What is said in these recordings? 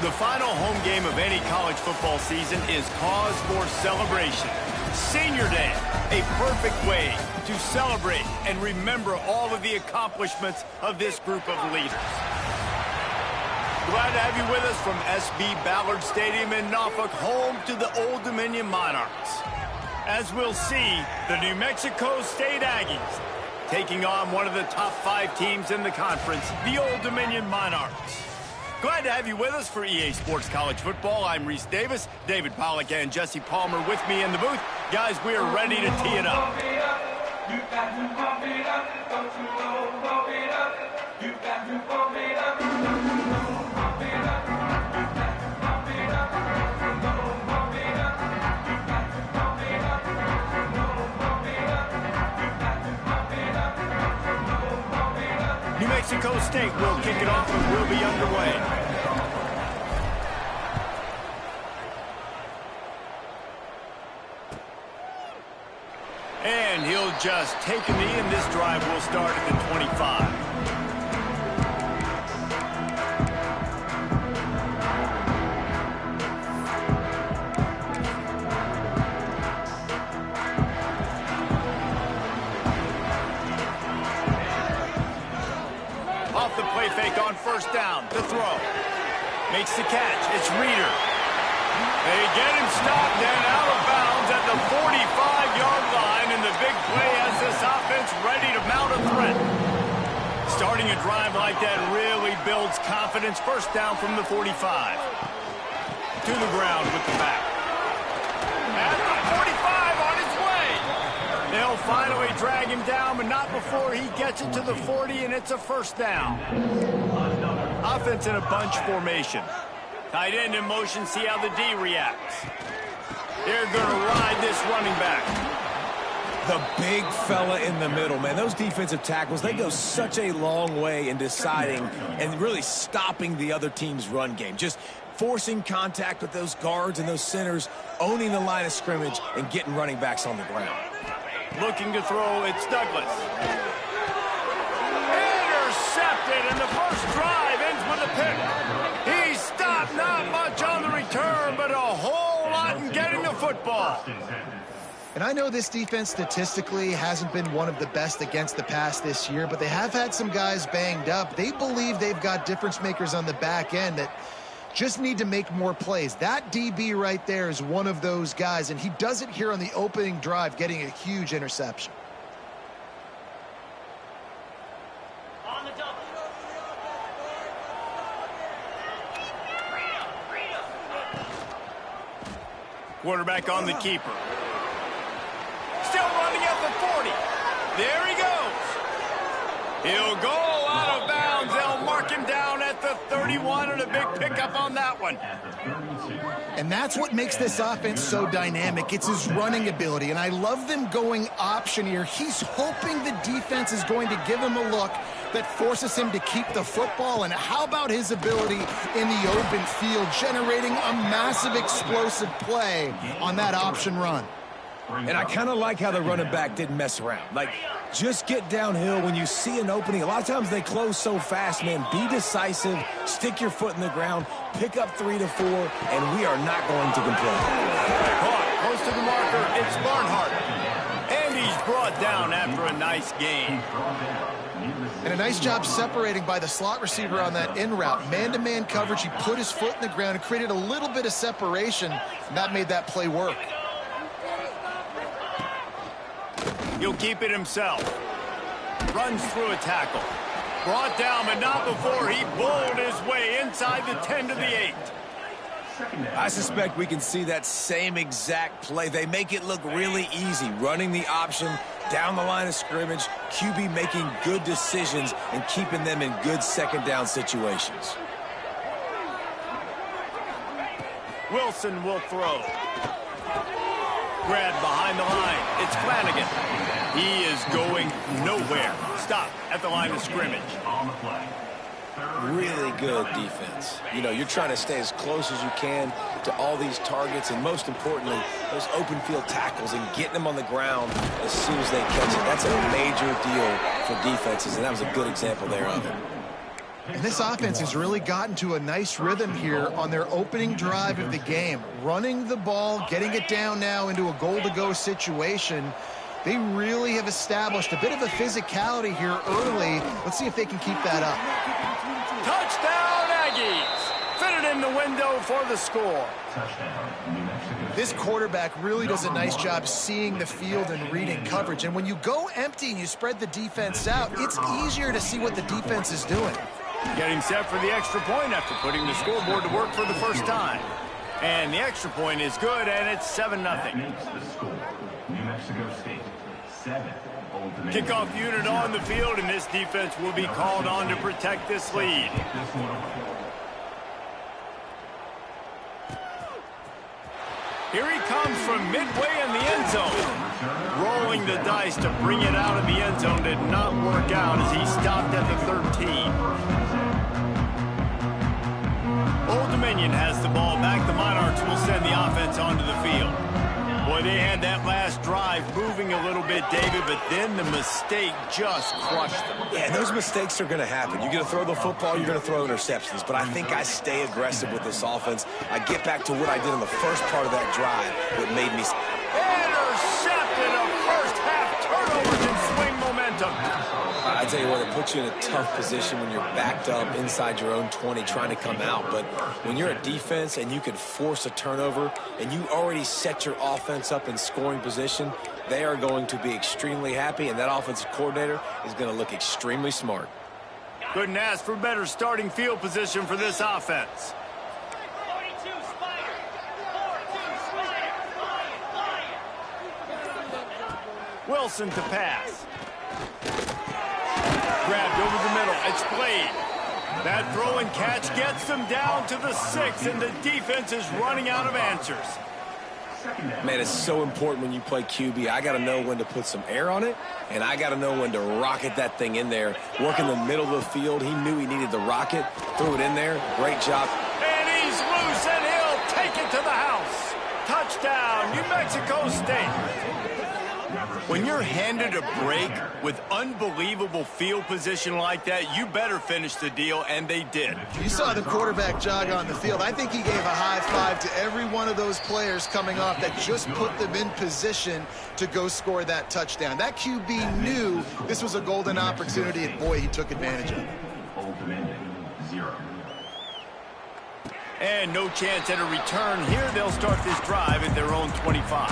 The final home game of any college football season is cause for celebration. Senior Day, a perfect way to celebrate and remember all of the accomplishments of this group of leaders. Glad to have you with us from SB Ballard Stadium in Norfolk, home to the Old Dominion Monarchs. As we'll see, the New Mexico State Aggies taking on one of the top 5 teams in the conference, the Old Dominion Monarchs. Glad to have you with us for EA Sports College Football. I'm Reese Davis, David Pollack, and Jesse Palmer with me in the booth. Guys, we are ready to tee it up. New Mexico State will kick it off and we'll be underway. And he'll just take a knee, and this drive will start at the 25. Off the play fake on first down. The throw. Makes the catch. It's Reeder. They get him stopped and out of bounds at the 45-yard line, and the big play has this offense ready to mount a threat. Starting a drive like that really builds confidence. First down from the 45. To the ground with the back. At the 45 on his way. They'll finally drag him down, but not before he gets it to the 40, and it's a first down. Offense in a bunch formation. Tight end in motion, see how the D reacts. They're going to ride this running back. The big fella in the middle, man. Those defensive tackles, they go such a long way in deciding and really stopping the other team's run game. Just forcing contact with those guards and those centers, owning the line of scrimmage, and getting running backs on the ground. Looking to throw, it's Douglas. Intercepted, and the first drive ends with a pick. He stopped, not much on the return, but a whole lot in getting the football. And I know this defense statistically hasn't been one of the best against the pass this year, but they have had some guys banged up. They believe they've got difference makers on the back end that just need to make more plays. That DB right there is one of those guys, and he does it here on the opening drive, getting a huge interception. Quarterback on the keeper. Still running at the 40. There he goes. He'll go out of bounds. They'll mark him down at the 31, and a big pickup on that one. And that's what makes this offense so dynamic. It's his running ability, and I love them going option here. He's hoping the defense is going to give him a look that forces him to keep the football. And how about his ability in the open field, generating a massive explosive play on that option run? And I kind of like how the running back didn't mess around. Like, just get downhill when you see an opening. A lot of times they close so fast, man. Be decisive, stick your foot in the ground, pick up 3 to 4, and we are not going to complain. Caught close to the marker, it's Barnhart. And he's brought down after a nice gain. And a nice job separating by the slot receiver on that in route. Man-to-man coverage, he put his foot in the ground and created a little bit of separation, and that made that play work. He'll keep it himself. Runs through a tackle. Brought down, but not before he bowled his way inside the 10 to the 8. I suspect we can see that same exact play. They make it look really easy, running the option down the line of scrimmage, QB making good decisions and keeping them in good second down situations. Wilson will throw. Grabbed behind the line. It's Flanagan. He is going nowhere. Stop at the line of scrimmage. Really good defense. You know, you're trying to stay as close as you can to all these targets, and most importantly, those open field tackles and getting them on the ground as soon as they catch it. That's a major deal for defenses, and that was a good example there of it. And this offense has really gotten to a nice rhythm here on their opening drive of the game. Running the ball, getting it down now into a goal-to-go situation. They really have established a bit of a physicality here early. Let's see if they can keep that up. Touchdown, Aggies! Fitted in the window for the score. This quarterback really does a nice job seeing the field and reading coverage. And when you go empty and you spread the defense out, it's easier to see what the defense is doing. Getting set for the extra point after putting the scoreboard to work for the first time. And the extra point is good, and it's 7-0. Kickoff unit on the field, and this defense will be called on to protect this lead. Here he comes from midway in the end zone. Rolling the dice to bring it out of the end zone did not work out as he stopped at the 13. Old Dominion has the ball back. The Monarchs will send the offense onto the field. Boy, they had that last drive moving a little bit, David, but then the mistake just crushed them. Yeah, those mistakes are going to happen. You're going to throw the football, you're going to throw interceptions. But I think I stay aggressive with this offense. I get back to what I did in the first part of that drive that made me... Intercepted! A first half turnover can swing momentum. I tell you what, it puts you in a tough position when you're backed up inside your own 20 trying to come out. But when you're a defense and you can force a turnover and you already set your offense up in scoring position, they are going to be extremely happy, and that offensive coordinator is going to look extremely smart. Couldn't ask for better starting field position for this offense. Wilson to pass. Grabbed over the middle. It's Blade. That throw and catch gets them down to the 6, and the defense is running out of answers. Man, it's so important when you play QB. I got to know when to put some air on it, and I got to know when to rocket that thing in there. Work in the middle of the field. He knew he needed to rocket. Threw it in there. Great job. And he's loose, and he'll take it to the house. Touchdown, New Mexico State. When you're handed a break with unbelievable field position like that, you better finish the deal, and they did. You saw the quarterback jog on the field. I think he gave a high five to every one of those players coming off that just put them in position to go score that touchdown. That QB knew this was a golden opportunity, and boy, he took advantage of it. And no chance at a return here. They'll start this drive at their own 25.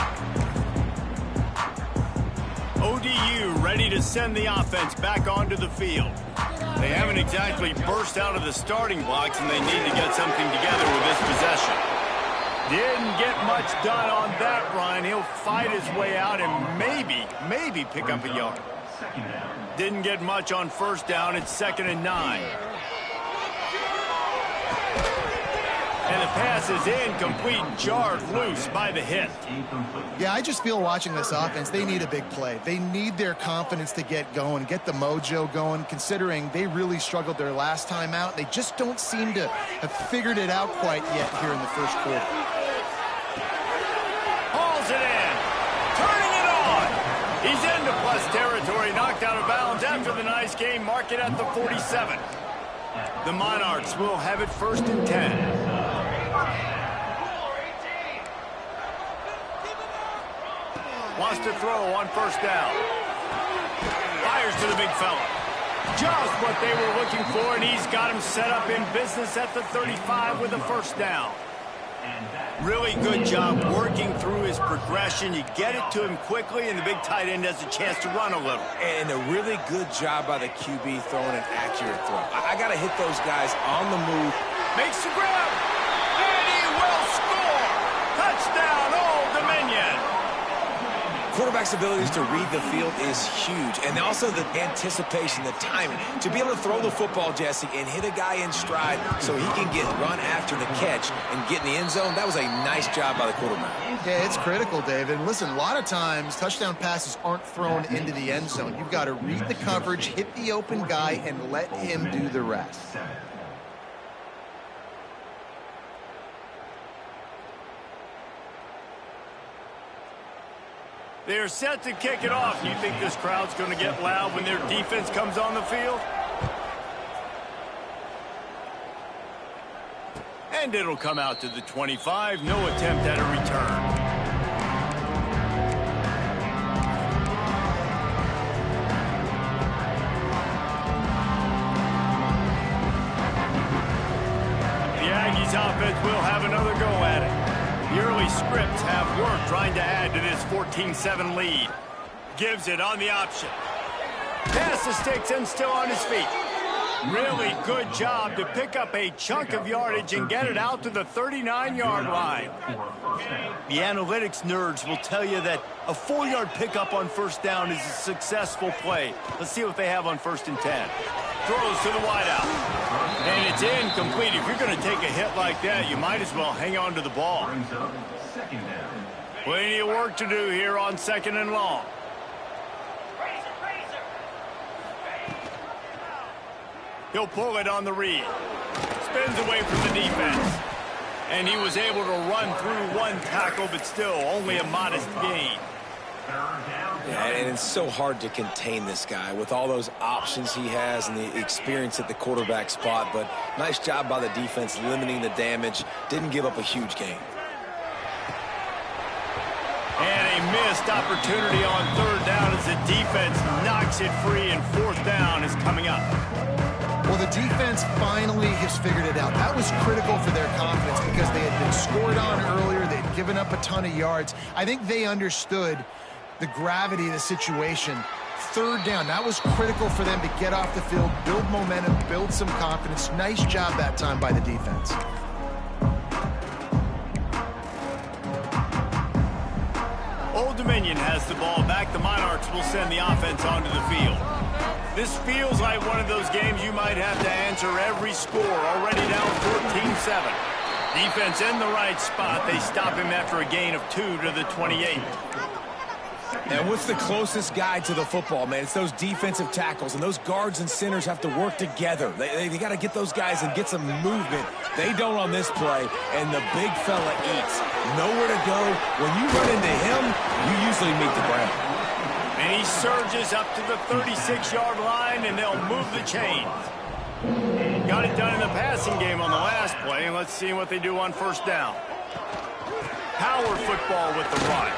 ODU ready to send the offense back onto the field. They haven't exactly burst out of the starting blocks, and they need to get something together with this possession. Didn't get much done on that run. He'll fight his way out and maybe pick up a yard. Didn't get much on first down. It's 2nd and 9. And the pass is incomplete, jarred loose by the hit. Yeah, I just feel watching this offense, they need a big play. They need their confidence to get going, get the mojo going, considering they really struggled their last time out. They just don't seem to have figured it out quite yet here in the first quarter. Hauls it in. Turning it on. He's into plus territory, knocked out of bounds after the nice game. Mark it at the 47. The Monarchs will have it 1st and 10. Wants to throw on first down. Fires to the big fella. Just what they were looking for, and he's got him set up in business at the 35 with a first down. Really good job working through his progression. You get it to him quickly, and the big tight end has a chance to run a little. And a really good job by the QB throwing an accurate throw. I got to hit those guys on the move. Makes the grab, and he will score. Touchdown, Old Dominion. Quarterback's abilities to read the field is huge, and also the anticipation, the timing. To be able to throw the football, Jesse, and hit a guy in stride so he can get run after the catch and get in the end zone, that was a nice job by the quarterback. Yeah, it's critical, David. Listen, a lot of times touchdown passes aren't thrown into the end zone. You've got to read the coverage, hit the open guy, and let him do the rest. They're set to kick it off. You think this crowd's going to get loud when their defense comes on the field? And it'll come out to the 25. No attempt at a return. Offense will have another go at it. The early scripts have worked trying to add to this 14-7 lead. Gives it on the option. Pass the sticks and still on his feet. Really good job to pick up a chunk of yardage and get it out to the 39-yard line. The analytics nerds will tell you that a 4-yard pickup on first down is a successful play. Let's see what they have on 1st and 10. Throws to the wideout. And it's incomplete. If you're going to take a hit like that, you might as well hang on to the ball. Plenty of work to do here on 2nd and long. He'll pull it on the read. Spins away from the defense. And he was able to run through one tackle, but still only a modest gain. Yeah, and it's so hard to contain this guy with all those options he has and the experience at the quarterback spot. But nice job by the defense limiting the damage. Didn't give up a huge gain. And a missed opportunity on 3rd down as the defense knocks it free, and 4th down is coming up. Well, the defense finally has figured it out. That was critical for their confidence because they had been scored on earlier. They had given up a ton of yards. I think they understood the gravity of the situation. 3rd down, that was critical for them to get off the field, build momentum, build some confidence. Nice job that time by the defense. Old Dominion has the ball back. The Monarchs will send the offense onto the field. This feels like one of those games you might have to answer every score. Already down 14-7. Defense in the right spot. They stop him after a gain of 2 to the 28. And what's the closest guy to the football, man? It's those defensive tackles, and those guards and centers have to work together. They got to get those guys and get some movement. They don't on this play, and the big fella eats. Nowhere to go. When you run into him, you usually meet the ground. And he surges up to the 36-yard line, and they'll move the chains. Got it done in the passing game on the last play, and let's see what they do on 1st down. Power football with the run.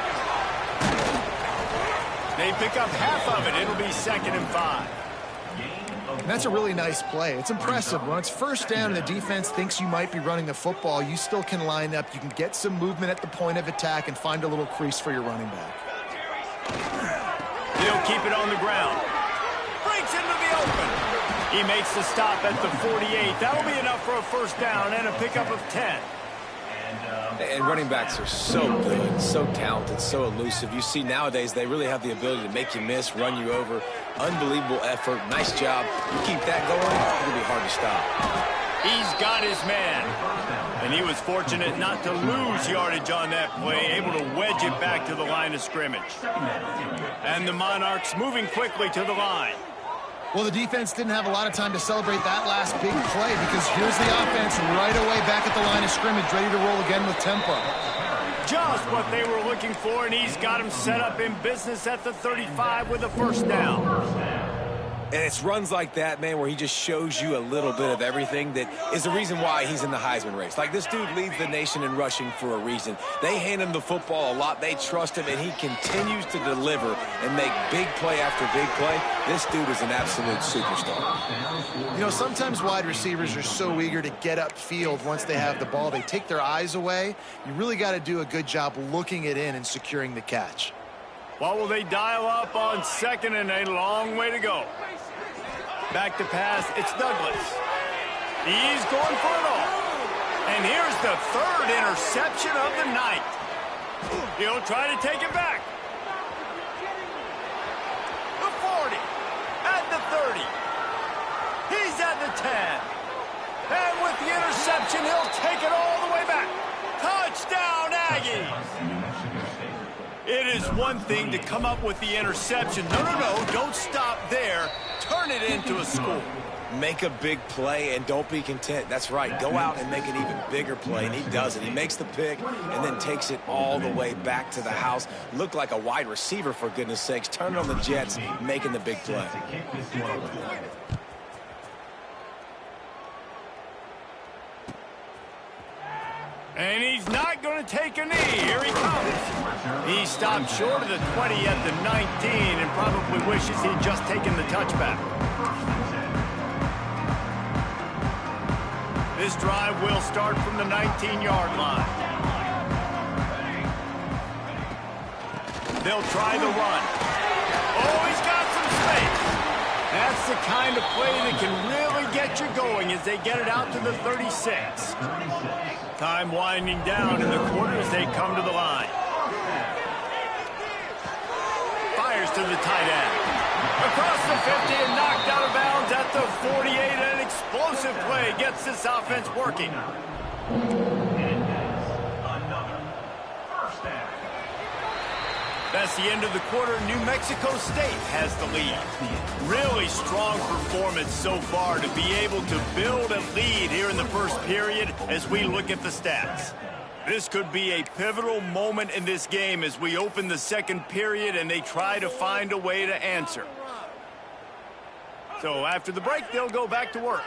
They pick up half of it. It'll be 2nd and 5. And that's a really nice play. It's impressive. When it's 1st down and the defense thinks you might be running the football, you still can line up. You can get some movement at the point of attack and find a little crease for your running back. He'll keep it on the ground. Breaks into the open. He makes the stop at the 48. That'll be enough for a 1st down and a pickup of 10. And running backs are so good, so talented, so elusive. You see nowadays they really have the ability to make you miss, run you over. Unbelievable effort. Nice job. You keep that going, it'll be hard to stop. He's got his man. And he was fortunate not to lose yardage on that play, able to wedge it back to the line of scrimmage. And the Monarchs moving quickly to the line. Well, the defense didn't have a lot of time to celebrate that last big play because here's the offense right away back at the line of scrimmage, ready to roll again with tempo. Just what they were looking for, and he's got him set up in business at the 35 with a 1st down. And it's runs like that, man, where he just shows you a little bit of everything that is the reason why he's in the Heisman race. Like, this dude leads the nation in rushing for a reason. They hand him the football a lot. They trust him, and he continues to deliver and make big play after big play. This dude is an absolute superstar. You know, sometimes wide receivers are so eager to get upfield once they have the ball. They take their eyes away. You really got to do a good job looking it in and securing the catch. What will they dial up on 2nd and a long way to go? Back to pass, it's Douglas. He's going for it all. And here's the 3rd interception of the night. He'll try to take it back. The 40, at the 30. He's at the 10. And with the interception, he'll take it all the way back. Touchdown, Aggies. It is one thing to come up with the interception. No, don't stop there. Turn it into a score. Make a big play and don't be content. That's right. Go out and make an even bigger play, and he does it. He makes the pick and then takes it all the way back to the house. Looked like a wide receiver, for goodness sakes. Turn it on the Jets, making the big play. And he's not going to take a knee. Here he comes. He stopped short of the 20 at the 19 and probably wishes he'd just taken the touchback. This drive will start from the 19-yard line. They'll try the run. Oh, he's got some space. That's the kind of play that can really get you going as they get it out to the 36. Time winding down in the quarter as they come to the line. Fires to the tight end. Across the 50 and knocked out of bounds at the 48. An explosive play gets this offense working. That's the end of the quarter. New Mexico State has the lead. Really strong performance so far to be able to build a lead here in the first period as we look at the stats. This could be a pivotal moment in this game as we open the second period and they try to find a way to answer. So after the break, they'll go back to work.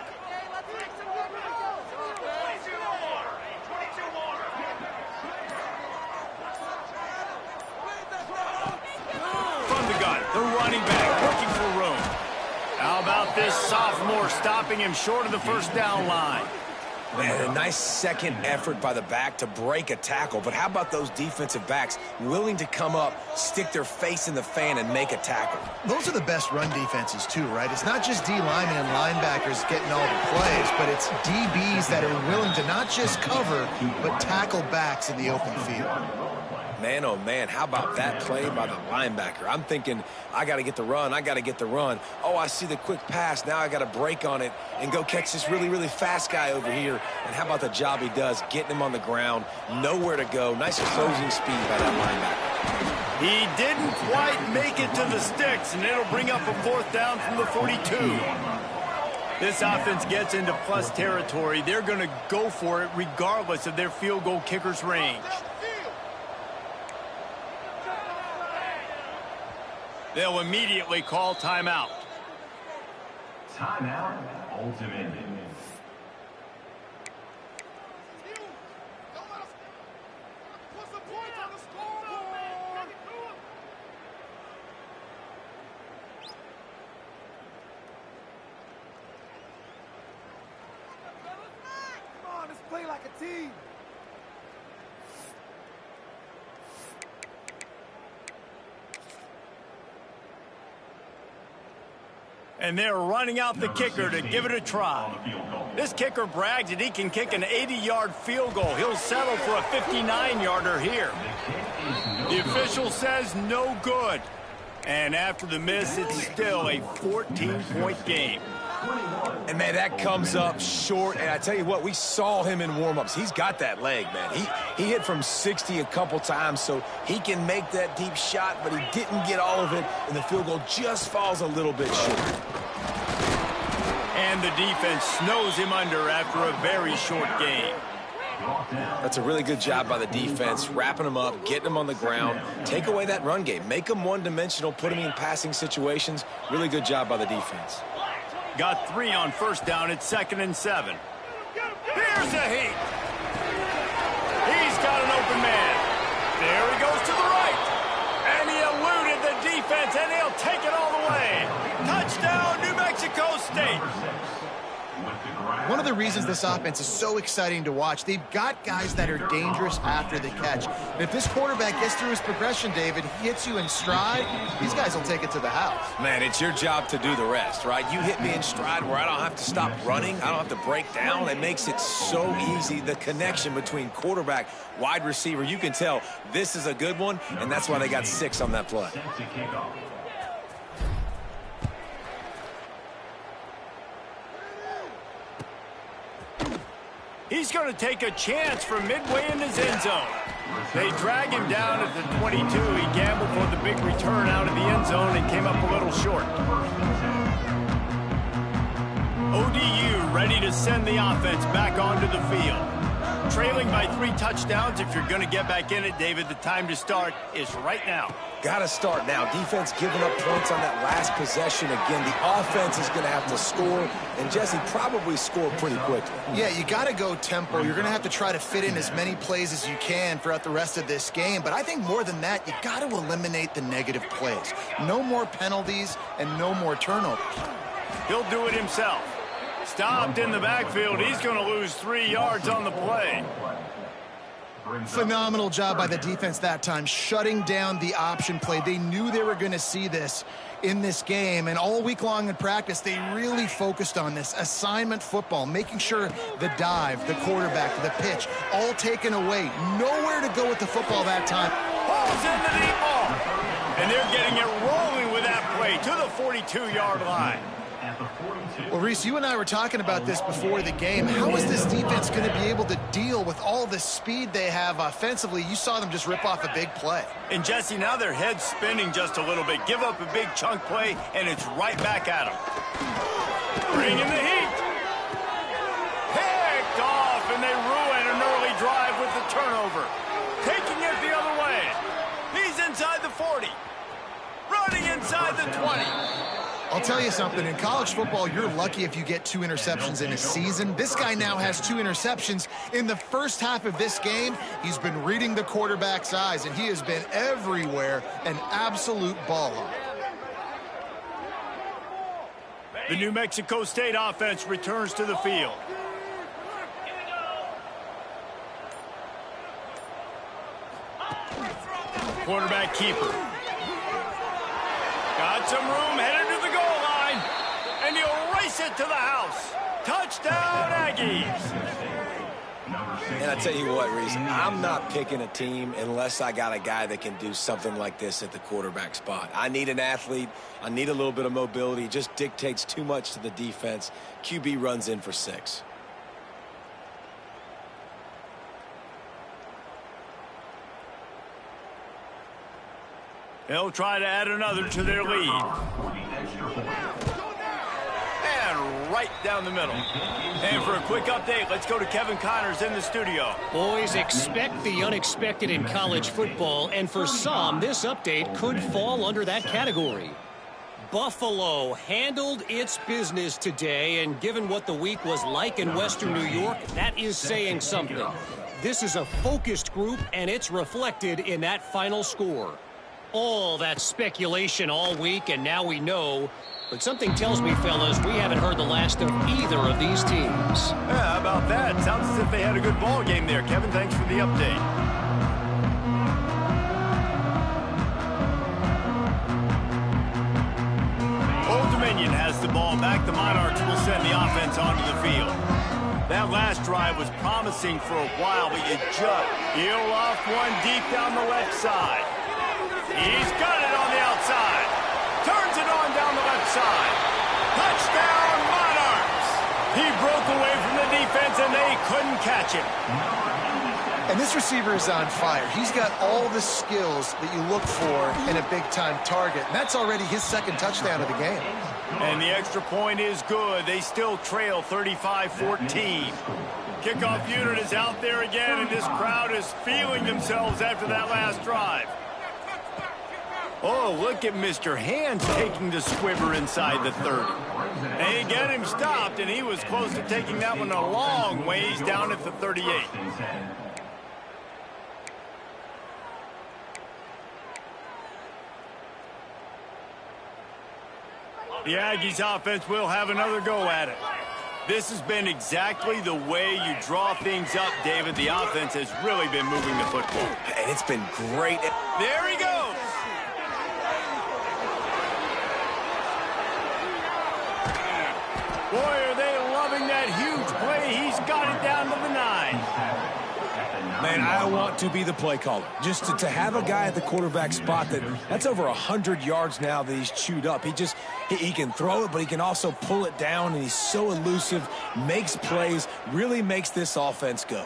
The running back looking for room. How about this sophomore stopping him short of the first down line? Man, a nice second effort by the back to break a tackle. But how about those defensive backs willing to come up, stick their face in the fan, and make a tackle? Those are the best run defenses, too, right? It's not just D linemen and linebackers getting all the plays, but it's DBs that are willing to not just cover, but tackle backs in the open field. Man, oh, man, how about that play by the linebacker? I'm thinking, I got to get the run, I got to get the run. Oh, I see the quick pass. Now I got to break on it and go catch this really, really fast guy over here. And how about the job he does, getting him on the ground, nowhere to go. Nice closing speed by that linebacker. He didn't quite make it to the sticks, and it'll bring up a fourth down from the 42. This offense gets into plus territory. They're going to go for it regardless of their field goal kicker's range. They'll immediately call timeout. Timeout, ultimate. Come on, let's play like a team. And they're running out the kicker to give it a try. This kicker brags that he can kick an 80-yard field goal. He'll settle for a 59-yarder here. The official says no good. And after the miss, it's still a 14-point game. And, man, that comes up short. And I tell you what, we saw him in warm-ups. He's got that leg, man. He hit from 60 a couple times, so he can make that deep shot, but he didn't get all of it, and the field goal just falls a little bit short. And the defense snows him under after a very short game. That's a really good job by the defense, wrapping him up, getting him on the ground. Take away that run game. Make him one-dimensional, put him in passing situations. Really good job by the defense. Got 3 on first down at 2nd and 7. Here's a heat. He's got an open man. There he goes to the right. And he eluded the defense, and he'll take it all the way. Touchdown, New Mexico State. One of the reasons this offense is so exciting to watch, they've got guys that are dangerous after the catch. And if this quarterback gets through his progression, David, he hits you in stride, these guys will take it to the house. Man, it's your job to do the rest, right? You hit me in stride where I don't have to stop running. I don't have to break down. It makes it so easy. The connection between quarterback, wide receiver, you can tell this is a good one, and that's why they got 6 on that play. He's going to take a chance from midway in his end zone. They drag him down at the 22. He gambled for the big return out of the end zone and came up a little short. ODU ready to send the offense back onto the field. Trailing by 3 touchdowns. If you're going to get back in it, David, the time to start is right now. Got to start now. Defense giving up points on that last possession. Again, the offense is going to have to score, and Jesse probably score pretty quickly. Yeah, you got to go tempo. You're going to have to try to fit in as many plays as you can throughout the rest of this game. But I think more than that, you got to eliminate the negative plays. No more penalties and no more turnovers. He'll do it himself. Stopped in the backfield. He's going to lose 3 yards on the play. Phenomenal job by the defense that time, shutting down the option play. They knew they were going to see this in this game, and all week long in practice, they really focused on this assignment football, making sure the dive, the quarterback, the pitch, all taken away. Nowhere to go with the football that time. Balls in the deep ball. And they're getting it rolling with that play to the 42-yard line. Well, Reese, you and I were talking about this before the game. How is this defense going to be able to deal with all the speed they have offensively? You saw them just rip off a big play. And, Jesse, now their head's spinning just a little bit. Give up a big chunk play, and it's right back at them. Bring in the heat. Picked off, and they ruin an early drive with the turnover. Taking it the other way. He's inside the 40. Running inside the 20. I'll tell you something, in college football, you're lucky if you get 2 interceptions in a season. This guy now has 2 interceptions. In the first half of this game, he's been reading the quarterback's eyes, and he has been everywhere, an absolute ball hawk. The New Mexico State offense returns to the field. Quarterback keeper. Got some room, headed to the goal line, and he'll race it to the house. Touchdown, Aggies. And I tell you what, Reese, I'm not picking a team unless I got a guy that can do something like this at the quarterback spot. I need an athlete. I need a little bit of mobility. It just dictates too much to the defense. QB runs in for 6. They'll try to add another to their lead. And right down the middle. And for a quick update, let's go to Kevin Connors in the studio. Boys, expect the unexpected in college football, and for some, this update could fall under that category. Buffalo handled its business today, and given what the week was like in Western New York, that is saying something. This is a focused group, and it's reflected in that final score. All that speculation all week, and now we know. But something tells me, fellas, we haven't heard the last of either of these teams. Yeah, how about that? Sounds as if they had a good ball game there. Kevin, thanks for the update. Old Dominion has the ball back. The Monarchs will send the offense onto the field. That last drive was promising for a while, but you just peel off one deep down the left side. He's got it on the outside. Turns it on down the left side. Touchdown, Monarchs. He broke away from the defense, and they couldn't catch him. And this receiver is on fire. He's got all the skills that you look for in a big-time target. And that's already his 2nd touchdown of the game. And the extra point is good. They still trail 35-14. Kickoff unit is out there again, and this crowd is feeling themselves after that last drive. Oh, look at Mr. Hands taking the squiver inside the 30. They get him stopped, and he was close to taking that one a long ways down at the 38. The Aggies offense will have another go at it. This has been exactly the way you draw things up, David. The offense has really been moving the football. And it's been great. There he goes. Boy, are they loving that huge play. He's got it down to the 9. Man, I want to be the play caller. Just to have a guy at the quarterback spot that's over 100 yards now that he's chewed up. He can throw it, but he can also pull it down, and he's so elusive, makes plays, really makes this offense go.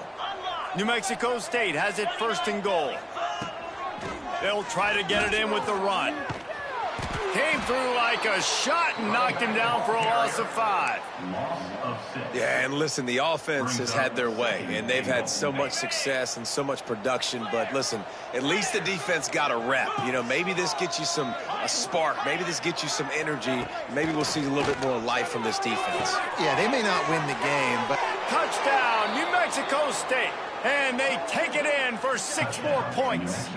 New Mexico State has it 1st and goal. They'll try to get it in with the run. Came through like a shot and knocked him down for a loss of 5. Yeah, and listen, the offense has had their way, and they've had so much success and so much production. But listen, at least the defense got a rep. You know, maybe this gets you a spark. Maybe this gets you some energy. Maybe we'll see a little bit more life from this defense. Yeah, they may not win the game, but... Touchdown, New Mexico State. And they take it in for 6 more points.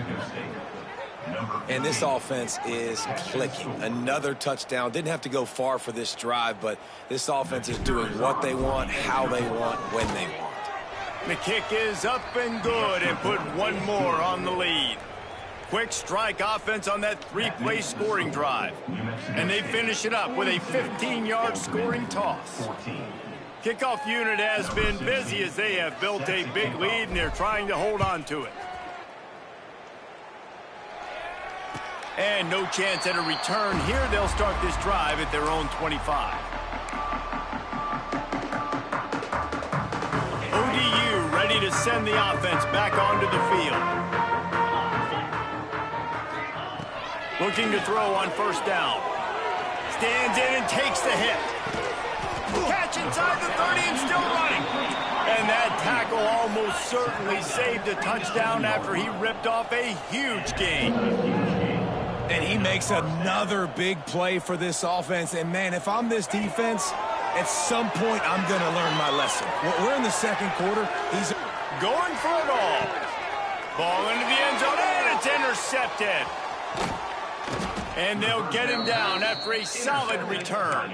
And this offense is clicking. Another touchdown. Didn't have to go far for this drive, but this offense is doing what they want, how they want, when they want. The kick is up and good and put 1 more on the lead. Quick strike offense on that 3-play scoring drive. And they finish it up with a 15-yard scoring toss. Kickoff unit has been busy as they have built a big lead and they're trying to hold on to it. And no chance at a return here. They'll start this drive at their own 25. ODU ready to send the offense back onto the field. Looking to throw on 1st down. Stands in and takes the hit. Catch inside the 30 and still running. And that tackle almost certainly saved a touchdown after he ripped off a huge gain. And he makes another big play for this offense. And, man, if I'm this defense, at some point I'm going to learn my lesson. We're in the 2nd quarter. He's going for it all. Ball into the end zone, and it's intercepted. And they'll get him down after a solid return.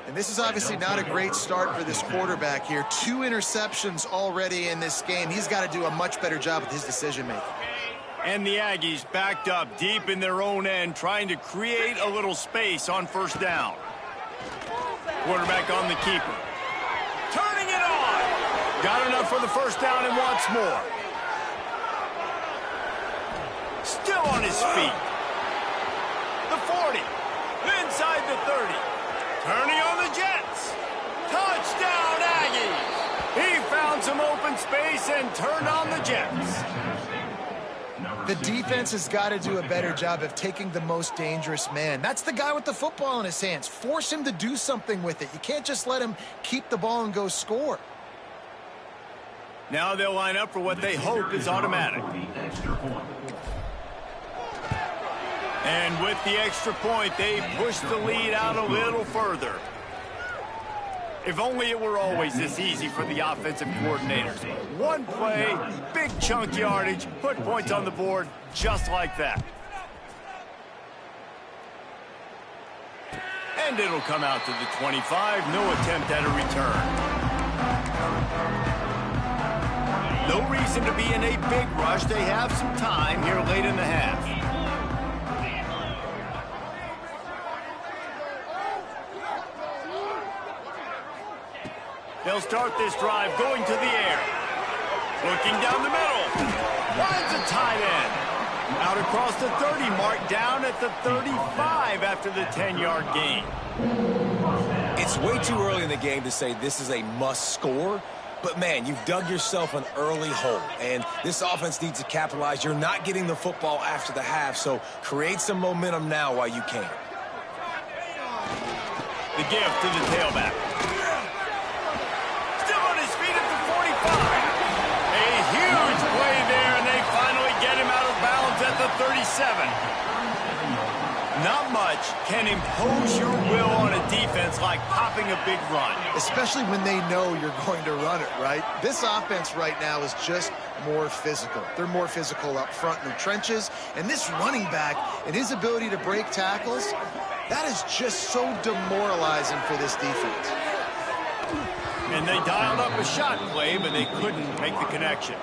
And this is obviously not a great start for this quarterback here. 2 interceptions already in this game. He's got to do a much better job with his decision-making. And the Aggies backed up deep in their own end, trying to create a little space on 1st down. Quarterback on the keeper. Turning it on. Got enough for the 1st down and wants more. Still on his feet. The 40. Inside the 30. Turning on the Jets. Touchdown, Aggies. He found some open space and turned on the Jets. The defense has got to do a better job of taking the most dangerous man. That's the guy with the football in his hands. Force him to do something with it. You can't just let him keep the ball and go score. Now they'll line up for what they hope is automatic. And with the extra point, they push the lead out a little further. If only it were always this easy for the offensive coordinators. 1 play, big chunk yardage, put points on the board just like that. And it'll come out to the 25. No attempt at a return. No reason to be in a big rush. They have some time here late in the half. They'll start this drive going to the air. Looking down the middle. Finds a tight end. Out across the 30 mark, down at the 35 after the 10-yard gain. It's way too early in the game to say this is a must score. But, man, you've dug yourself an early hole. And this offense needs to capitalize. You're not getting the football after the half, so create some momentum now while you can. The gift to the tailback. Huge play there, and they finally get him out of bounds at the 37. Not much can impose your will on a defense like popping a big run. Especially when they know you're going to run it, right? This offense right now is just more physical. They're more physical up front in the trenches, and this running back and his ability to break tackles, that is just so demoralizing for this defense. And they dialed up a shot play, but they couldn't make the connection.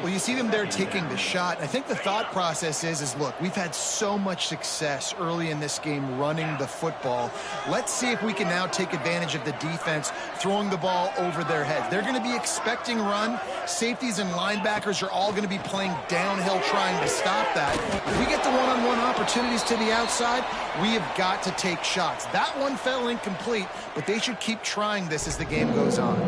Well, you see them there taking the shot. I think the thought process is look, we've had so much success early in this game running the football. Let's see if we can now take advantage of the defense throwing the ball over their head. They're going to be expecting run. Safeties and linebackers are all going to be playing downhill trying to stop that. If we get the one-on-one opportunities to the outside, we have got to take shots. That one fell incomplete, but they should keep trying this as the game goes on.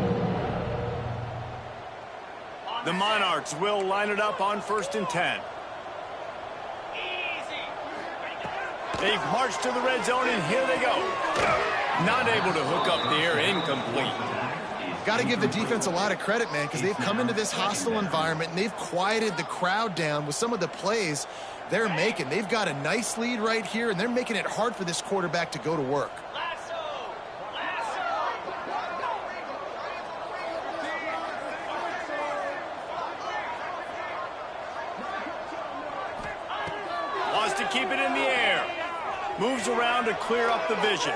The Monarchs will line it up on 1st and 10. They've marched to the red zone, and here they go. Not able to hook up there, incomplete. Got to give the defense a lot of credit, man, because they've come into this hostile environment, and they've quieted the crowd down with some of the plays they're making. They've got a nice lead right here, and they're making it hard for this quarterback to go to work. Wants to keep it in the air. Moves around to clear up the vision.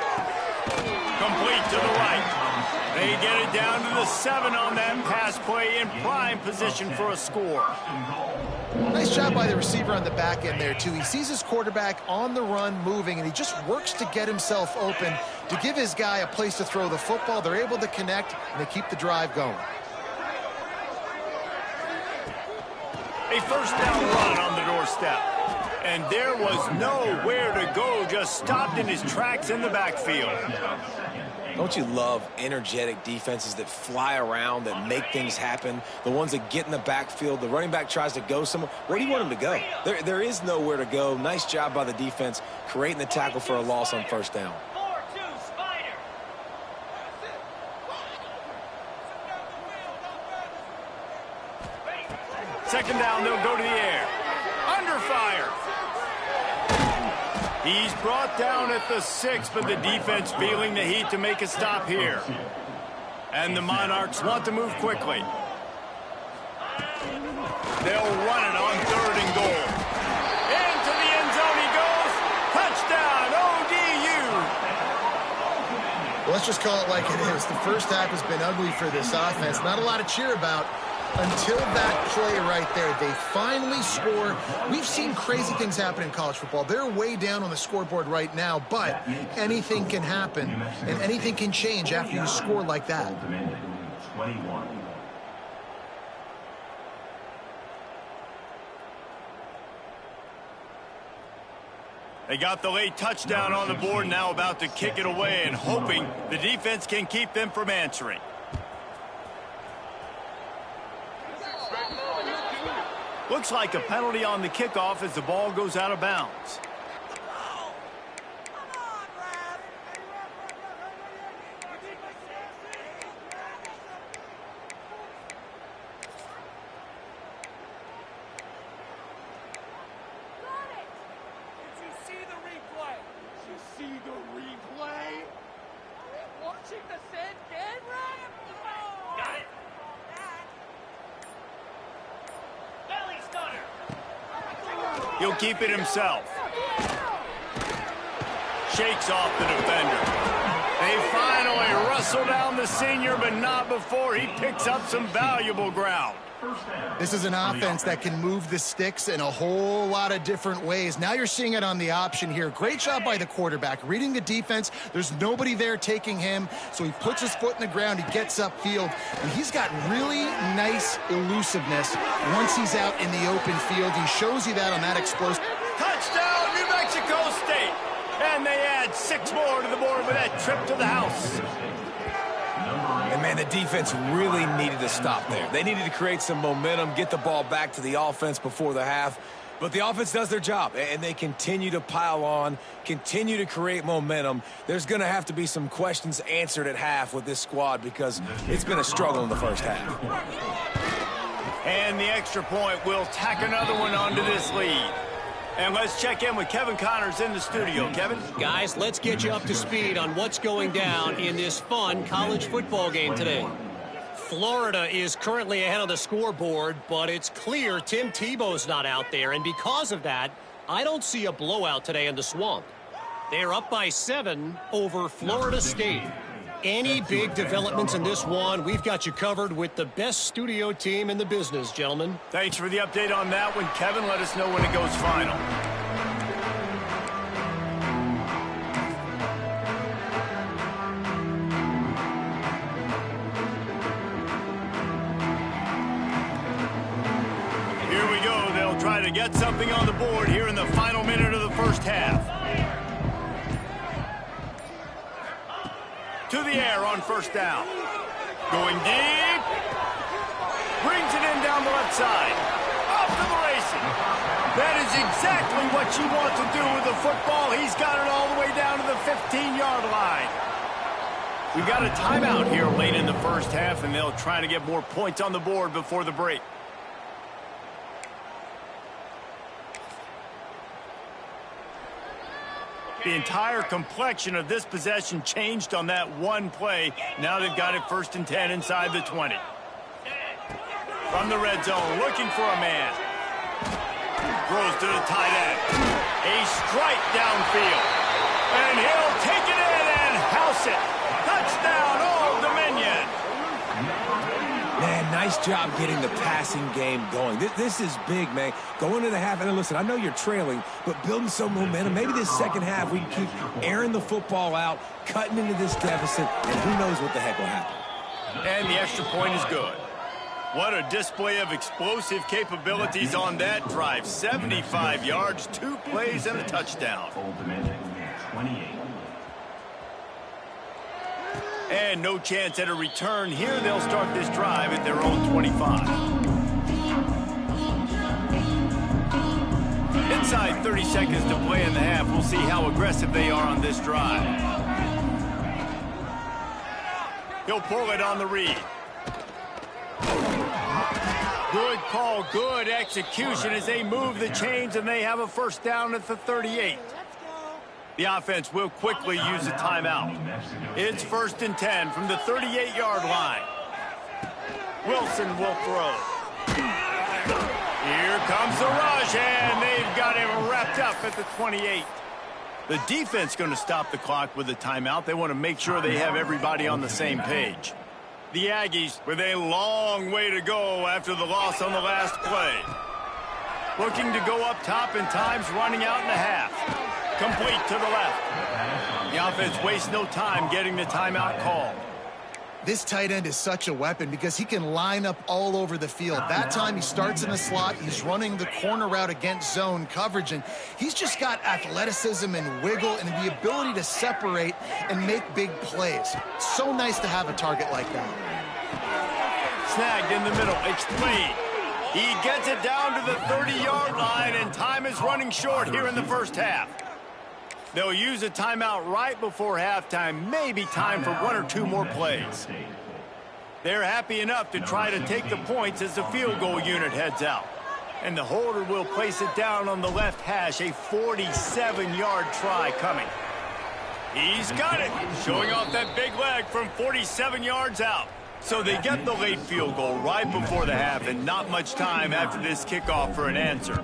Complete to the right. They get it down to the 7 on that pass play, in prime position for a score. Nice job by the receiver on the back end there, too. He sees his quarterback on the run moving, and he just works to get himself open to give his guy a place to throw the football. They're able to connect, and they keep the drive going. A first down run on the doorstep. And there was nowhere to go, just stopped in his tracks in the backfield. Don't you love energetic defenses that fly around, that make things happen? The ones that get in the backfield, the running back tries to go somewhere. Where do you want him to go? There is nowhere to go. Nice job by the defense creating the tackle for a loss on first down. Second down, they'll go to the air. Under fire. He's brought down at the 6, but the defense feeling the heat to make a stop here. And the Monarchs want to move quickly. They'll run it on 3rd and goal. Into the end zone he goes. Touchdown, ODU. Well, let's just call it like it is. The first half has been ugly for this offense. Not a lot to cheer about until that play right there. They finally score. We've seen crazy things happen in college football. They're way down on the scoreboard right now, but anything can happen, and anything can change after you score like that. They got the late touchdown on the board, now about to kick it away and hoping the defense can keep them from answering. Looks like a penalty on the kickoff as the ball goes out of bounds. He'll keep it himself. Shakes off the defender. They finally wrestle down the senior, but not before he picks up some valuable ground. This is an offense that can move the sticks in a whole lot of different ways. Now you're seeing it on the option here. Great job by the quarterback. Reading the defense, there's nobody there taking him, so he puts his foot in the ground, he gets upfield, and he's got really nice elusiveness once he's out in the open field. He shows you that on that explosive. Touchdown, New Mexico State! And they add 6 more to the board with that trip to the house. And, man, the defense really needed to stop there. They needed to create some momentum, get the ball back to the offense before the half. But the offense does their job, and they continue to pile on, continue to create momentum. There's going to have to be some questions answered at half with this squad because it's been a struggle in the first half. And the extra point will tack another one onto this lead. And let's check in with Kevin Connors in the studio. Kevin? Guys, let's get you up to speed on what's going down in this fun college football game today. Florida is currently ahead on the scoreboard, but it's clear Tim Tebow's not out there, and because of that, I don't see a blowout today in the Swamp. They're up by 7 over Florida State. Any big developments in this one, we've got you covered with the best studio team in the business, gentlemen. Thanks for the update on that one, Kevin. Let us know when it goes final. Here we go. They'll try to get something on the board here in the final minute of the first half. To the air on first down. Going deep. Brings it in down the left side. Off to the races. That is exactly what you want to do with the football. He's got it all the way down to the 15-yard line. We got a timeout here late in the first half, and they'll try to get more points on the board before the break. The entire complexion of this possession changed on that one play. Now they've got it 1st and 10 inside the 20. From the red zone, looking for a man. Throws to the tight end. A strike downfield. And he'll take it in and house it. Touchdown, Old Dominion. Man, nice job getting the passing game going. This is big, man. Going to the half, and listen, I know you're trailing, but building some momentum. Maybe this second half we can keep airing the football out, cutting into this deficit, and who knows what the heck will happen. And the extra point is good. What a display of explosive capabilities on that drive. 75 yards, 2 plays, and a touchdown. And no chance at a return here. They'll start this drive at their own 25. Inside 30 seconds to play in the half. We'll see how aggressive they are on this drive. He'll pull it on the read. Good call, good execution as they move the chains, and they have a first down at the 38. The offense will quickly use a timeout. It's 1st and 10 from the 38-yard line. Wilson will throw. Here comes the rush, and they've got him wrapped up at the 28. The defense going to stop the clock with a timeout. They want to make sure they have everybody on the same page. The Aggies with a long way to go after the loss on the last play. Looking to go up top, and time's running out in the half. Complete to the left. The offense wastes no time getting the timeout called. This tight end is such a weapon because he can line up all over the field. That time he starts in the slot. He's running the corner route against zone coverage, and he's just got athleticism and wiggle and the ability to separate and make big plays. So nice to have a target like that. Snagged in the middle. It's Lee. He gets it down to the 30-yard line, and time is running short here in the first half. They'll use a timeout right before halftime, maybe time for 1 or 2 more plays. They're happy enough to try to take the points as the field goal unit heads out. And the holder will place it down on the left hash, a 47-yard try coming. He's got it, showing off that big leg from 47 yards out. So they get the late field goal right before the half, and not much time after this kickoff for an answer.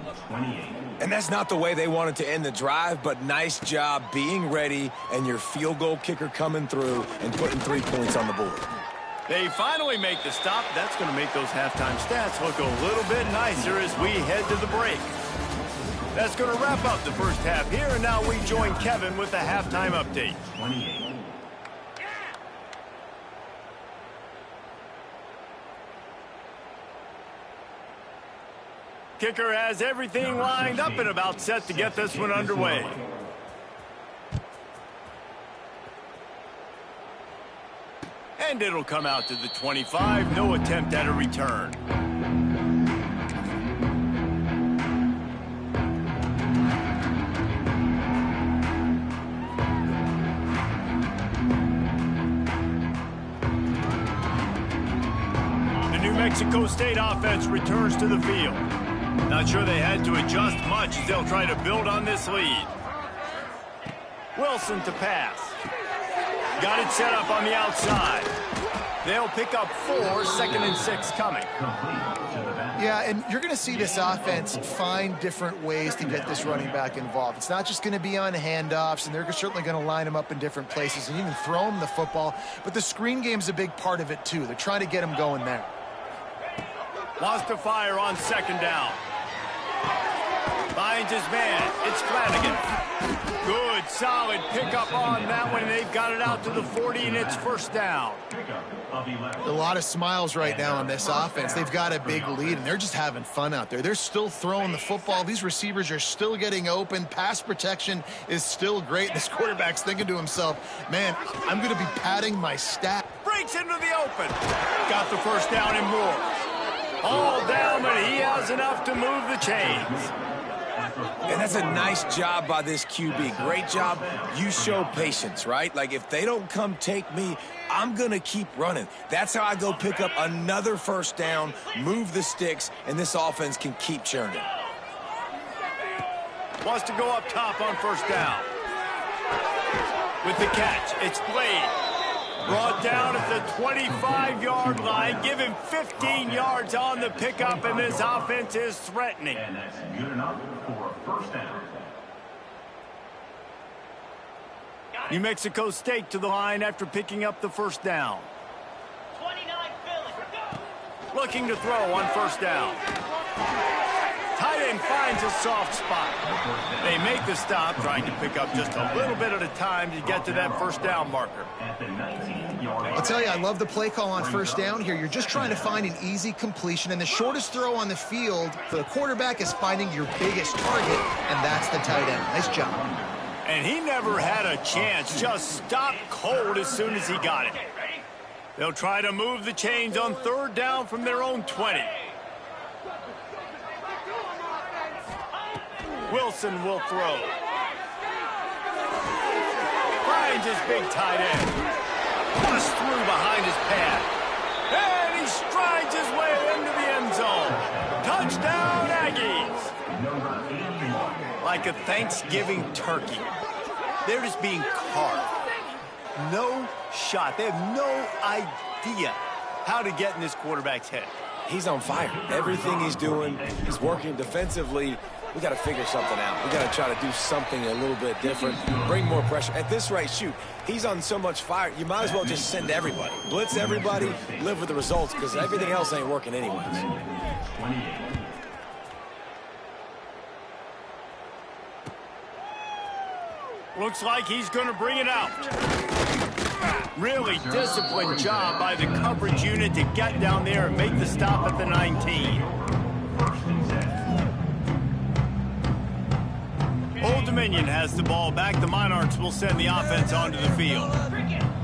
And that's not the way they wanted to end the drive, but nice job being ready and your field goal kicker coming through and putting 3 points on the board. They finally make the stop. That's going to make those halftime stats look a little bit nicer as we head to the break. That's going to wrap up the first half here, and now we join Kevin with the halftime update. Kicker has everything lined up and about set to get this one underway. And it'll come out to the 25. No attempt at a return. The New Mexico State offense returns to the field. Not sure they had to adjust much as they'll try to build on this lead. Wilson to pass. Got it set up on the outside. They'll pick up 4, 2nd and 6 coming. Yeah, and you're going to see this offense find different ways to get this running back involved. It's not just going to be on handoffs, and they're certainly going to line him up in different places and even throw him the football. But the screen game's a big part of it, too. They're trying to get him going there. Wants to fire on 2nd down. Finds his man. It's Flanagan. Good, solid pickup on that one. They've got it out to the 40, and it's 1st down. A lot of smiles right now on this offense. They've got a big lead, and they're just having fun out there. They're still throwing the football. These receivers are still getting open. Pass protection is still great. This quarterback's thinking to himself, man, I'm going to be padding my stat. Breaks into the open. Got the 1st down and more. All down, but he has enough to move the chains. And that's a nice job by this QB. Great job. You show patience, right? Like, if they don't come take me, I'm going to keep running. That's how I go pick up another first down, move the sticks, and this offense can keep churning. Wants to go up top on first down. With the catch, it's Blade. Brought down at the 25-yard line. Give him 15 yards on the pickup, and this offense is threatening. And that's good enough for a first down. New Mexico State to the line after picking up the first down. 29 Philly. Looking to throw on first down. Tight end finds a soft spot. They make the stop, trying to pick up just a little bit at a time to get to that first down marker. I'll tell you, I love the play call on first down here. You're just trying to find an easy completion, and the shortest throw on the field for the quarterback is finding your biggest target, and that's the tight end. Nice job. And he never had a chance. Just stopped cold as soon as he got it. They'll try to move the chains on third down from their own 20. Wilson will throw. Finds his big tight end. Busts through behind his pad. And he strides his way into the end zone. Touchdown, Aggies. Like a Thanksgiving turkey. They're just being carved. No shot. They have no idea how to get in this quarterback's head. He's on fire. Everything he's doing, he's working defensively. We got to figure something out. We got to try to do something a little bit different, bring more pressure. At this rate, shoot, he's on so much fire, you might as well just send everybody. Blitz everybody, live with the results, because everything else ain't working anyways. Looks like he's going to bring it out. Really disciplined job by the coverage unit to get down there and make the stop at the 19. Old Dominion has the ball back. The Monarchs will send the offense onto the field.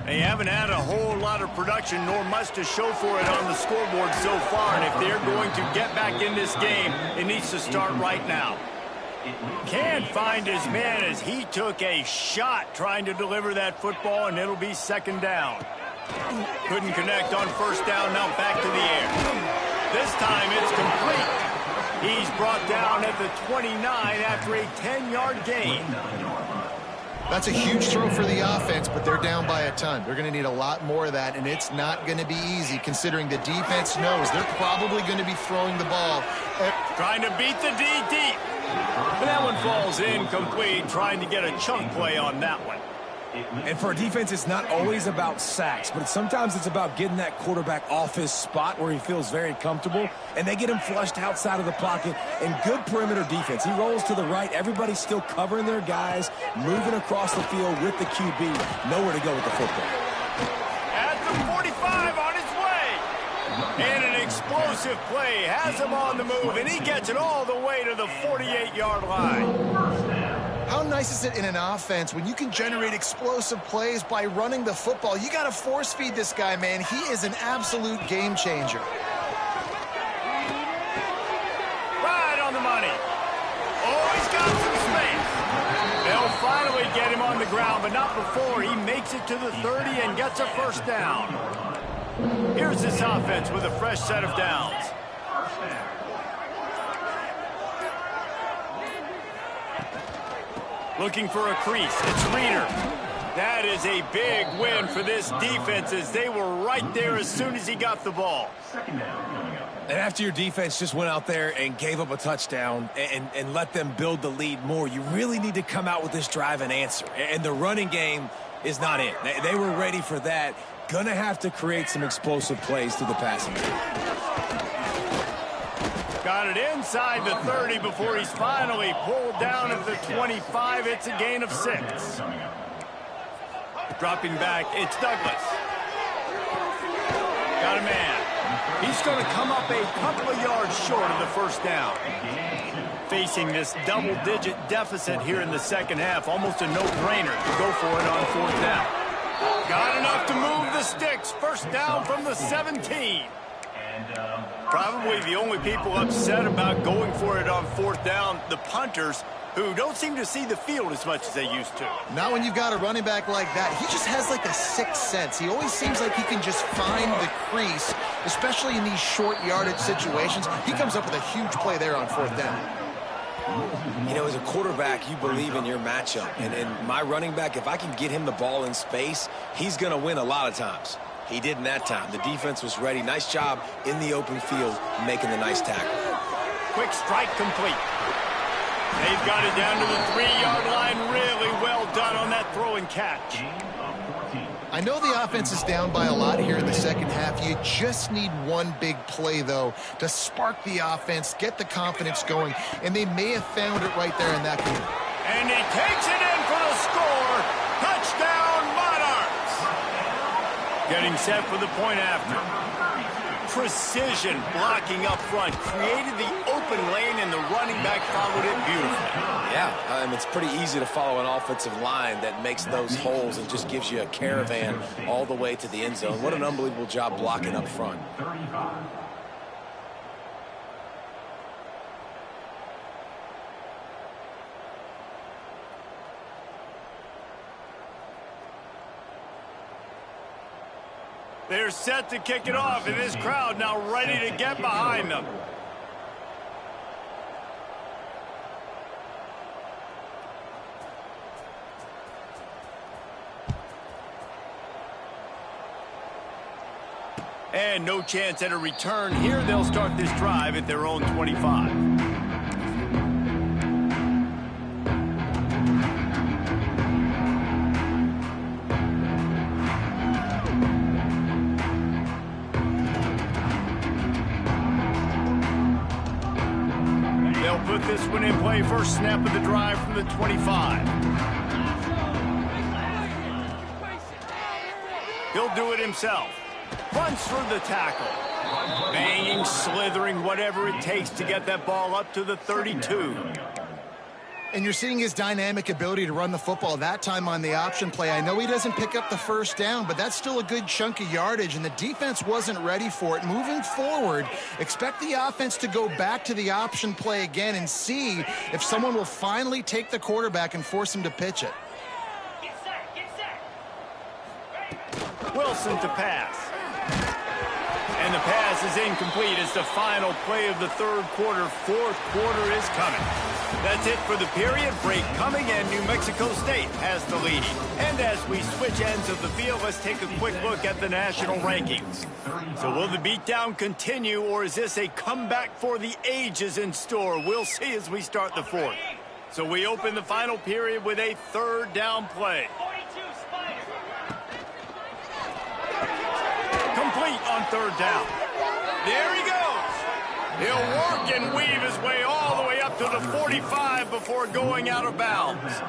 They haven't had a whole lot of production, nor much to show for it on the scoreboard so far. And if they're going to get back in this game, it needs to start right now. Can't find his man as he took a shot trying to deliver that football, and it'll be second down. Couldn't connect on first down, now back to the air. This time it's complete. He's brought down at the 29 after a 10-yard gain. That's a huge throw for the offense, but they're down by a ton. They're going to need a lot more of that, and it's not going to be easy considering the defense knows they're probably going to be throwing the ball. Trying to beat the D deep. And that one falls incomplete, trying to get a chunk play on that one. And for a defense, it's not always about sacks, but sometimes it's about getting that quarterback off his spot where he feels very comfortable, and they get him flushed outside of the pocket. And good perimeter defense. He rolls to the right. Everybody's still covering their guys, moving across the field with the QB. Nowhere to go with the football. At the 45 on his way. And an explosive play has him on the move, and he gets it all the way to the 48-yard line. How nice is it in an offense when you can generate explosive plays by running the football? You got to force feed this guy, man. He is an absolute game changer. Right on the money. Oh, he's got some space. They'll finally get him on the ground, but not before he makes it to the 30 and gets a first down. Here's this offense with a fresh set of downs. Looking for a crease. It's Reeder. That is a big win for this defense as they were right there as soon as he got the ball. And after your defense just went out there and gave up a touchdown and let them build the lead more, you really need to come out with this drive and answer. And the running game is not it. They were ready for that. Gonna have to create some explosive plays through the passing game. Got it inside the 30 before he's finally pulled down at the 25. It's a gain of 6. Dropping back, it's Douglas. Got a man. He's going to come up a couple of yards short of the first down. Facing this double-digit deficit here in the second half, almost a no-brainer to go for it on fourth down. Got enough to move the sticks. First down from the 17. Probably the only people upset about going for it on fourth down, the punters, who don't seem to see the field as much as they used to. Not when you've got a running back like that. He just has like a sixth sense. He always seems like he can just find the crease, especially in these short yardage situations. He comes up with a huge play there on fourth down. You know, as a quarterback, you believe in your matchup. And my running back, if I can get him the ball in space, he's going to win a lot of times. He did in that time. The defense was ready. Nice job in the open field making the nice tackle. Quick strike complete. They've got it down to the 3-yard line. Really well done on that throw and catch. I know the offense is down by a lot here in the second half. You just need one big play, though, to spark the offense, get the confidence going, and they may have found it right there in that game. And he takes it in for the score. Touchdown, Monarchs. Getting set for the point after. Precision blocking up front. Created the open lane, and the running back followed it beautifully. Yeah, it's pretty easy to follow an offensive line that makes those holes and just gives you a caravan all the way to the end zone. What an unbelievable job blocking up front. They're set to kick it off, and this crowd now ready to get behind them. And no chance at a return here. They'll start this drive at their own 25. Put this one in play. First snap of the drive from the 25. He'll do it himself. Runs through the tackle. Banging, slithering, whatever it takes to get that ball up to the 32. And you're seeing his dynamic ability to run the football that time on the option play. I know he doesn't pick up the first down, but that's still a good chunk of yardage, and the defense wasn't ready for it. Moving forward, expect the offense to go back to the option play again and see if someone will finally take the quarterback and force him to pitch it. Get set, get set. Wilson to pass. And the pass is incomplete. It's the final play of the third quarter. Fourth quarter is coming. That's it for the period. Break coming, and New Mexico State has the lead. And as we switch ends of the field, let's take a quick look at the national rankings. So will the beatdown continue, or is this a comeback for the ages in store? We'll see as we start the fourth. So we open the final period with a third down play. 42, Spider. Complete on third down. There he goes. He'll work and weave his way all the way up to the 45 before going out of bounds.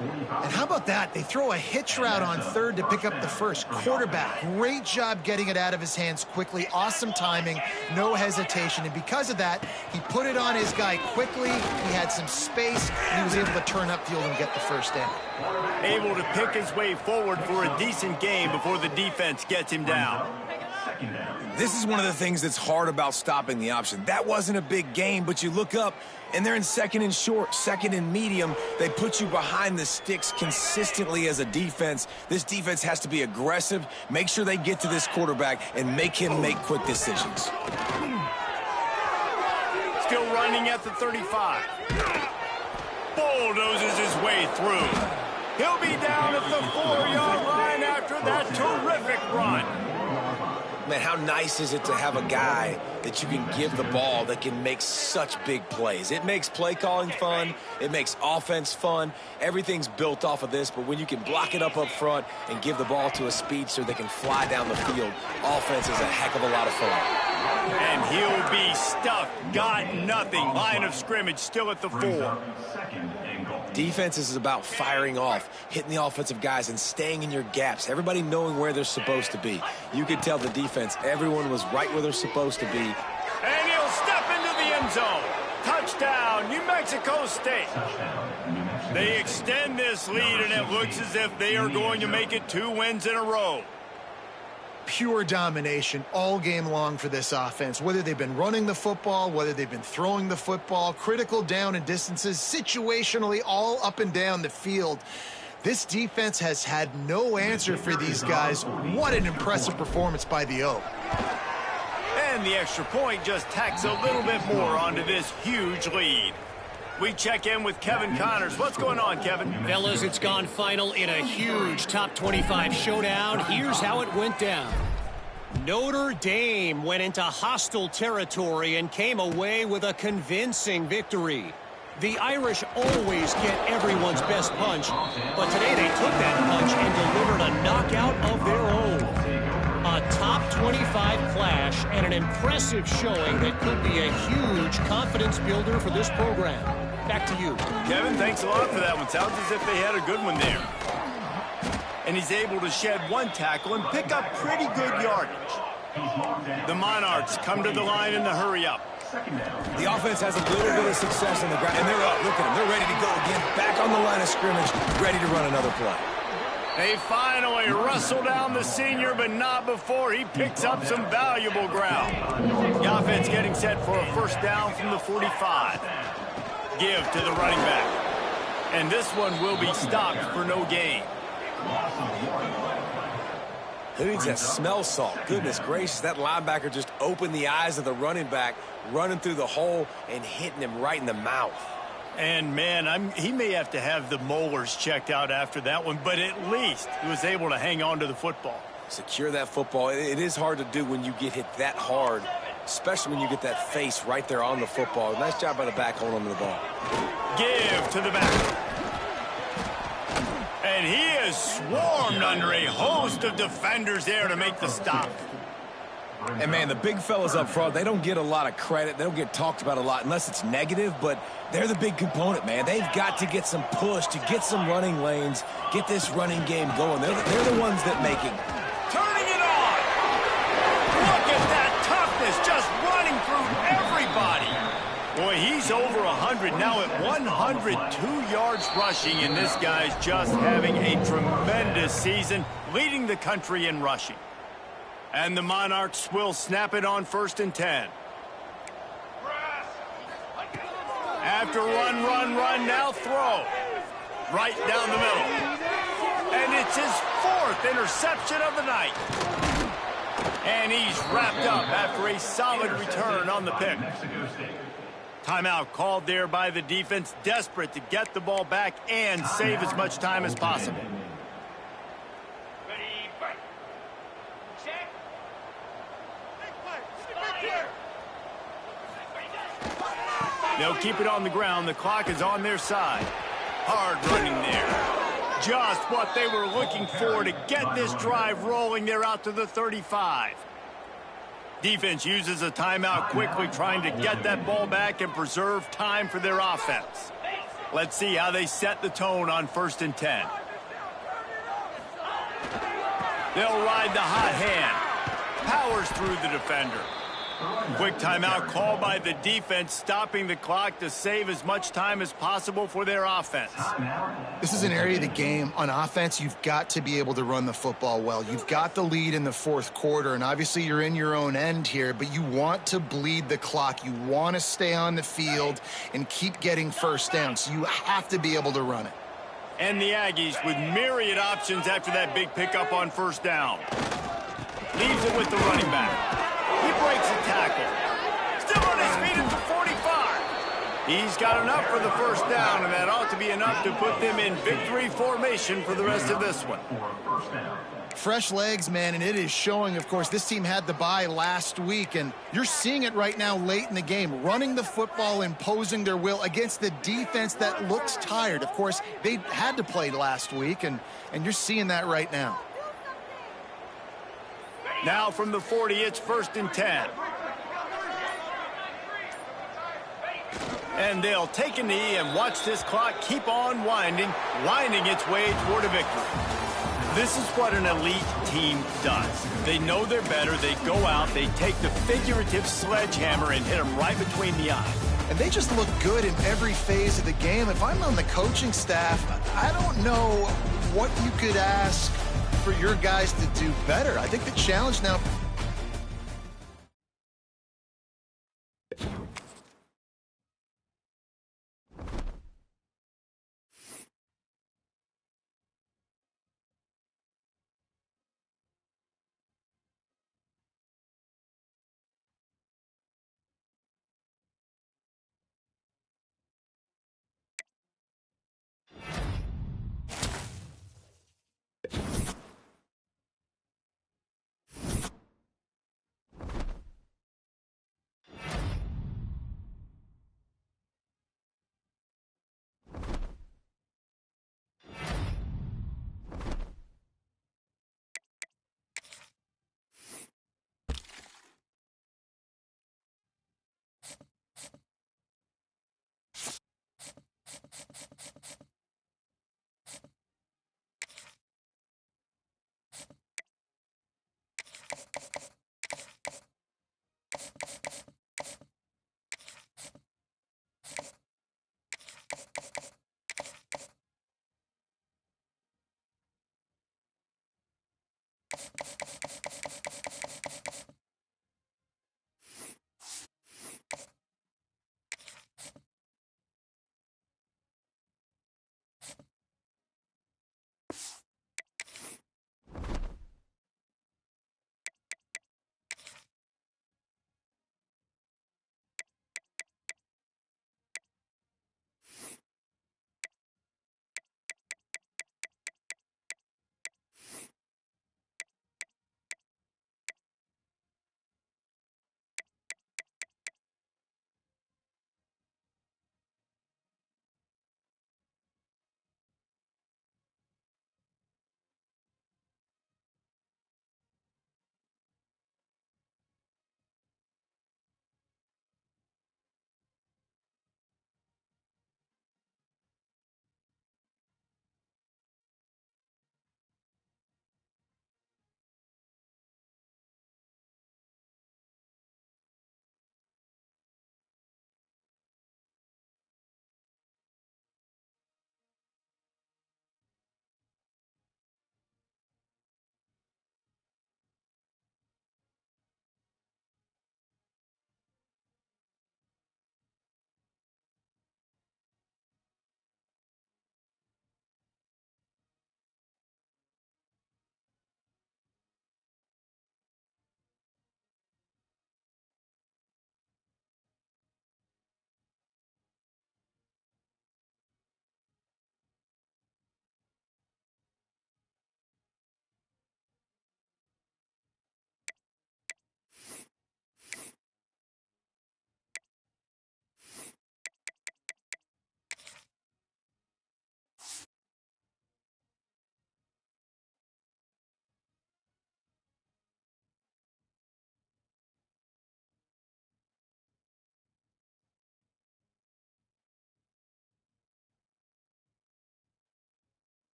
And how about that? They throw a hitch route on third to pick up the first. Quarterback, great job getting it out of his hands quickly. Awesome timing, no hesitation. And because of that, he put it on his guy quickly. He had some space. And he was able to turn upfield and get the first down. Able to pick his way forward for a decent game before the defense gets him down. This is one of the things that's hard about stopping the option. That wasn't a big game, but you look up, and they're in second and short, second and medium. They put you behind the sticks consistently as a defense. This defense has to be aggressive, make sure they get to this quarterback, and make him make quick decisions. Still running at the 35. Bulldozes his way through. He'll be down at the 4-yard line after that terrific run. Man, how nice is it to have a guy that you can give the ball that can make such big plays? It makes play calling fun. It makes offense fun. Everything's built off of this, but when you can block it up front and give the ball to a speedster that can fly down the field, offense is a heck of a lot of fun. And he'll be stuffed. Got nothing. Line of scrimmage still at the 4. Defense is about firing off, hitting the offensive guys, and staying in your gaps. Everybody knowing where they're supposed to be. You could tell the defense, everyone was right where they're supposed to be. And he'll step into the end zone. Touchdown, New Mexico State. They extend this lead, and it looks as if they are going to make it 2 wins in a row. pure domination all game long for this offense. Whether they've been running the football, whether they've been throwing the football, critical down and distances, situationally all up and down the field. This defense has had no answer for these guys. What an impressive performance by the O. And the extra point just tacks a little bit more onto this huge lead. We check in with Kevin Connors. What's going on, Kevin? Fellas, it's gone final in a huge top 25 showdown. Here's how it went down. Notre Dame went into hostile territory and came away with a convincing victory. The Irish always get everyone's best punch, but today they took that punch and delivered a knockout of their own. A top 25 clash and an impressive showing that could be a huge confidence builder for this program. Back to you. Kevin, thanks a lot for that one. Sounds as if they had a good one there. And he's able to shed one tackle and pick up pretty good yardage. The Monarchs come to the line in the hurry-up. The offense has a little bit of success on the ground, and they're up. Look at them. They're ready to go again. Back on the line of scrimmage, ready to run another play. They finally wrestle down the senior, but not before he picks up some valuable ground. The offense getting set for a first down from the 45. Give to the running back. And this one will be stopped for no gain. Who needs that smell salt? Goodness gracious, that linebacker just opened the eyes of the running back, running through the hole and hitting him right in the mouth. And, man, he may have to have the molars checked out after that one, but at least he was able to hang on to the football. Secure that football. It is hard to do when you get hit that hard, especially when you get that face right there on the football. Nice job by the back holding on to the ball. Give to the back. And he is swarmed under a host of defenders there to make the stop. And, man, the big fellas up front, they don't get a lot of credit. They don't get talked about a lot unless it's negative, but they're the big component, man. They've got to get some push to get some running lanes, get this running game going. They're the ones that make it. Turning it on. Look at that toughness, just running through everybody. Boy, he's over 100 now at 102 yards rushing, and this guy's just having a tremendous season, leading the country in rushing. And the Monarchs will snap it on 1st and 10. After run, now throw. Right down the middle. And it's his 4th interception of the night. And he's wrapped up after a solid return on the pick. Timeout called there by the defense, desperate to get the ball back and save as much time as possible. They'll keep it on the ground. The clock is on their side. Hard running there. Just what they were looking for to get this drive rolling. They're out to the 35. Defense uses a timeout quickly, trying to get that ball back and preserve time for their offense. Let's see how they set the tone on 1st and 10. They'll ride the hot hand. Powers through the defender. Quick timeout called by the defense, stopping the clock to save as much time as possible for their offense. This is an area of the game. On offense, you've got to be able to run the football well. You've got the lead in the 4th quarter, and obviously you're in your own end here, but you want to bleed the clock. You want to stay on the field and keep getting first down, so you have to be able to run it. And the Aggies with myriad options after that big pickup on 1st down. Leaves it with the running back. He breaks a tackle. Still on his feet at the 45. He's got enough for the 1st down, and that ought to be enough to put them in victory formation for the rest of this one. Fresh legs, man, and it is showing. Of course, this team had the bye last week, and you're seeing it right now late in the game, running the football, imposing their will against the defense that looks tired. Of course, they had to play last week, and you're seeing that right now. Now from the 40, it's 1st and 10. And they'll take a knee and watch this clock keep on winding its way toward a victory. This is what an elite team does. They know they're better. They go out, they take the figurative sledgehammer and hit them right between the eyes. And they just look good in every phase of the game. If I'm on the coaching staff, I don't know what you could ask for your guys to do better. I think the challenge now...